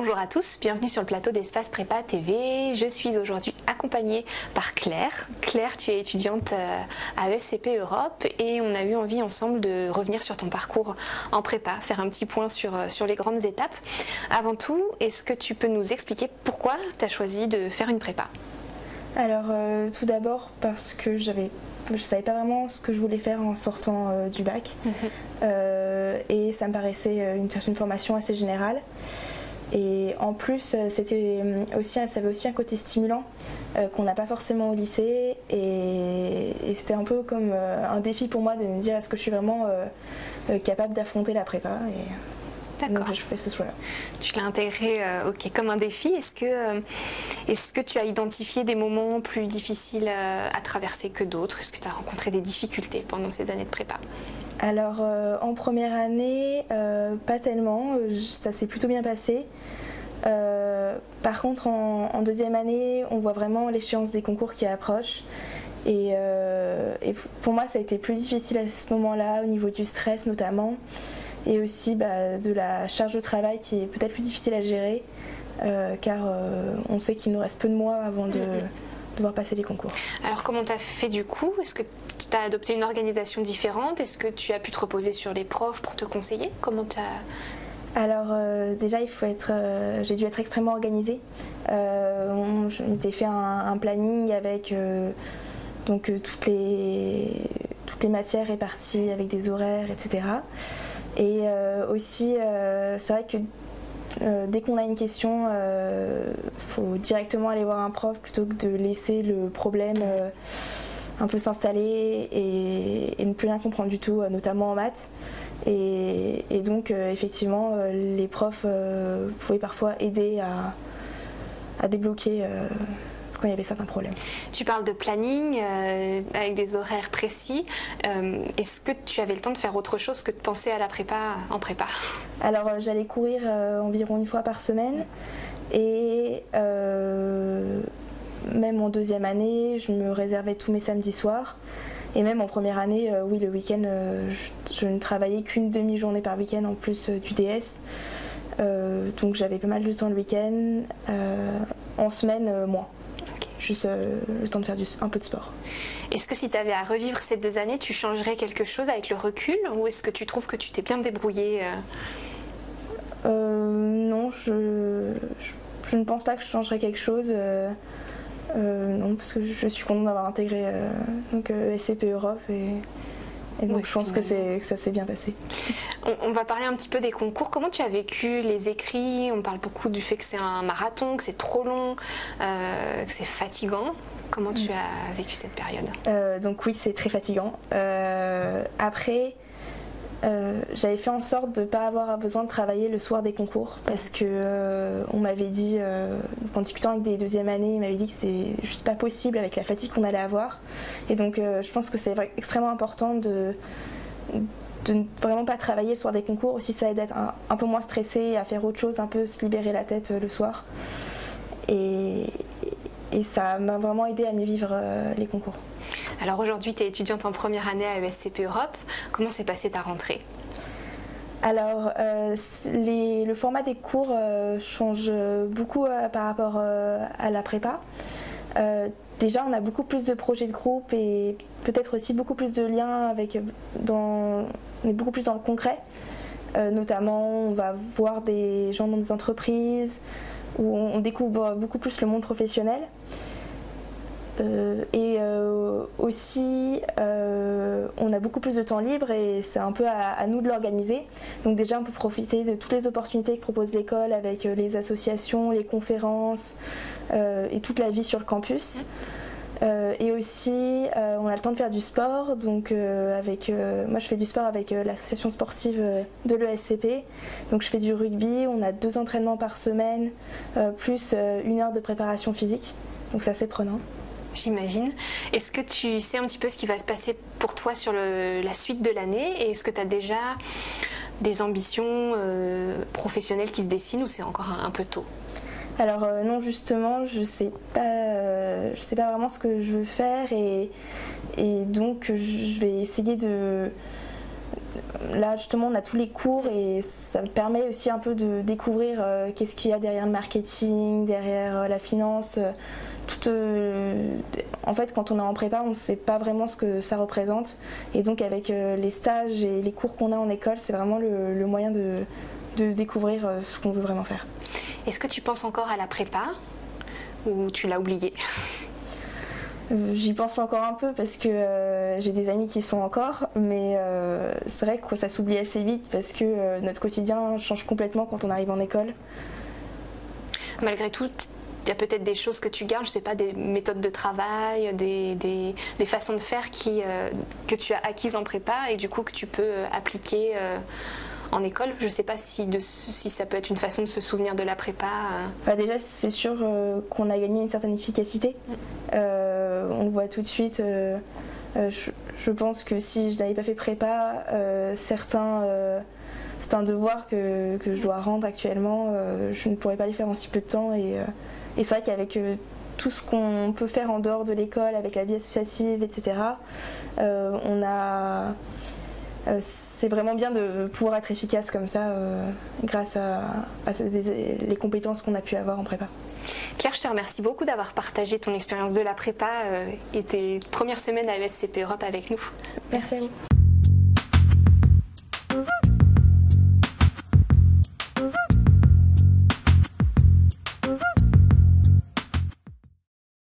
Bonjour à tous, bienvenue sur le plateau d'Espace Prépa TV. Je suis aujourd'hui accompagnée par Claire. Claire, tu es étudiante à ESCP Europe et on a eu envie ensemble de revenir sur ton parcours en prépa, faire un petit point sur les grandes étapes. Avant tout, est-ce que tu peux nous expliquer pourquoi tu as choisi de faire une prépa ? Alors tout d'abord parce que je savais pas vraiment ce que je voulais faire en sortant du bac et ça me paraissait une formation assez générale et en plus ça avait aussi un côté stimulant qu'on n'a pas forcément au lycée et c'était un peu comme un défi pour moi de me dire est-ce que je suis vraiment capable d'affronter la prépa D'accord. Donc je fais ce choix-là. Tu l'as intégré comme un défi. Est-ce que tu as identifié des moments plus difficiles à traverser que d'autres ? Est-ce que tu as rencontré des difficultés pendant ces années de prépa ? Alors en première année, pas tellement, ça s'est plutôt bien passé. Par contre en deuxième année, on voit vraiment l'échéance des concours qui approche. Et pour moi ça a été plus difficile à ce moment-là, au niveau du stress notamment. Et aussi de la charge de travail qui est peut-être plus difficile à gérer car on sait qu'il nous reste peu de mois avant de devoir passer les concours. Alors comment tu as fait du coup ? Est-ce que tu as adopté une organisation différente ? Est-ce que tu as pu te reposer sur les profs pour te conseiller ? Comment tu as... Alors déjà j'ai dû être extrêmement organisée. Je m'étais fait un planning avec toutes les matières réparties avec des horaires, etc. Et aussi, c'est vrai que dès qu'on a une question, faut directement aller voir un prof plutôt que de laisser le problème un peu s'installer et ne plus rien comprendre du tout, notamment en maths. Et donc, effectivement, les profs pouvaient parfois aider à débloquer quand il y avait certains problèmes. Tu parles de planning avec des horaires précis. Est-ce que tu avais le temps de faire autre chose que de penser à la prépa en prépa ? Alors j'allais courir environ une fois par semaine et même en deuxième année, je me réservais tous mes samedis soirs. Et même en première année, oui, le week-end, je ne travaillais qu'une demi-journée par week-end en plus du DS. Donc j'avais pas mal de temps le week-end. En semaine, moins. Juste le temps de faire un peu de sport. Est-ce que si tu avais à revivre ces 2 années, tu changerais quelque chose avec le recul ou est-ce que tu trouves que tu t'es bien débrouillée ? Non, je ne pense pas que je changerais quelque chose. Non, parce que je suis contente d'avoir intégré ESCP Europe et donc je pense que ça s'est bien passé. On va parler un petit peu des concours. Comment tu as vécu les écrits ? On parle beaucoup du fait que c'est un marathon, que c'est trop long, que c'est fatigant. Comment tu as vécu cette période ? Donc oui, c'est très fatigant. Après, j'avais fait en sorte de ne pas avoir besoin de travailler le soir des concours parce que on m'avait dit, en discutant avec des deuxième années, ils m'avaient dit que c'était juste pas possible avec la fatigue qu'on allait avoir. Et donc je pense que c'est extrêmement important de ne vraiment pas travailler le soir des concours. Aussi ça aide à être un peu moins stressé, à faire autre chose, un peu se libérer la tête le soir. Et ça m'a vraiment aidé à mieux vivre les concours. Alors aujourd'hui, tu es étudiante en première année à ESCP Europe. Comment s'est passée ta rentrée ? Alors, le format des cours change beaucoup par rapport à la prépa. Déjà, on a beaucoup plus de projets de groupe et peut-être aussi beaucoup plus de liens on est beaucoup plus dans le concret. Notamment, on va voir des gens dans des entreprises où on découvre beaucoup plus le monde professionnel. Aussi, on a beaucoup plus de temps libre et c'est un peu à nous de l'organiser. Donc déjà, on peut profiter de toutes les opportunités que propose l'école avec les associations, les conférences et toute la vie sur le campus. Et aussi, on a le temps de faire du sport. Donc, moi, je fais du sport avec l'association sportive de l'ESCP. Donc, je fais du rugby. On a 2 entraînements par semaine, plus 1 heure de préparation physique. Donc, c'est assez prenant. J'imagine. Est-ce que tu sais un petit peu ce qui va se passer pour toi sur la suite de l'année et est-ce que tu as déjà des ambitions professionnelles qui se dessinent ou c'est encore un peu tôt ? Alors non, justement, je sais pas vraiment ce que je veux faire et donc je vais essayer là justement on a tous les cours et ça permet aussi un peu de découvrir qu'est-ce qu'il y a derrière le marketing, derrière la finance. En fait, quand on est en prépa, on ne sait pas vraiment ce que ça représente. Et donc avec les stages et les cours qu'on a en école, c'est vraiment le moyen de découvrir ce qu'on veut vraiment faire. Est-ce que tu penses encore à la prépa ou tu l'as oublié? J'y pense encore un peu parce que j'ai des amis qui sont encore, mais c'est vrai que ça s'oublie assez vite parce que notre quotidien change complètement quand on arrive en école. Malgré tout, il y a peut-être des choses que tu gardes, je sais pas, des méthodes de travail, des façons de faire que tu as acquises en prépa et du coup que tu peux appliquer en école. Je sais pas si ça peut être une façon de se souvenir de la prépa. Déjà, c'est sûr qu'on a gagné une certaine efficacité. On le voit tout de suite. Je pense que si je n'avais pas fait prépa, certains devoirs que je dois rendre actuellement, je ne pourrais pas les faire en si peu de temps. Et c'est vrai qu'avec tout ce qu'on peut faire en dehors de l'école, avec la vie associative, etc., c'est vraiment bien de pouvoir être efficace comme ça grâce à les compétences qu'on a pu avoir en prépa. Claire, je te remercie beaucoup d'avoir partagé ton expérience de la prépa et tes premières semaines à ESCP Europe avec nous. Merci à vous.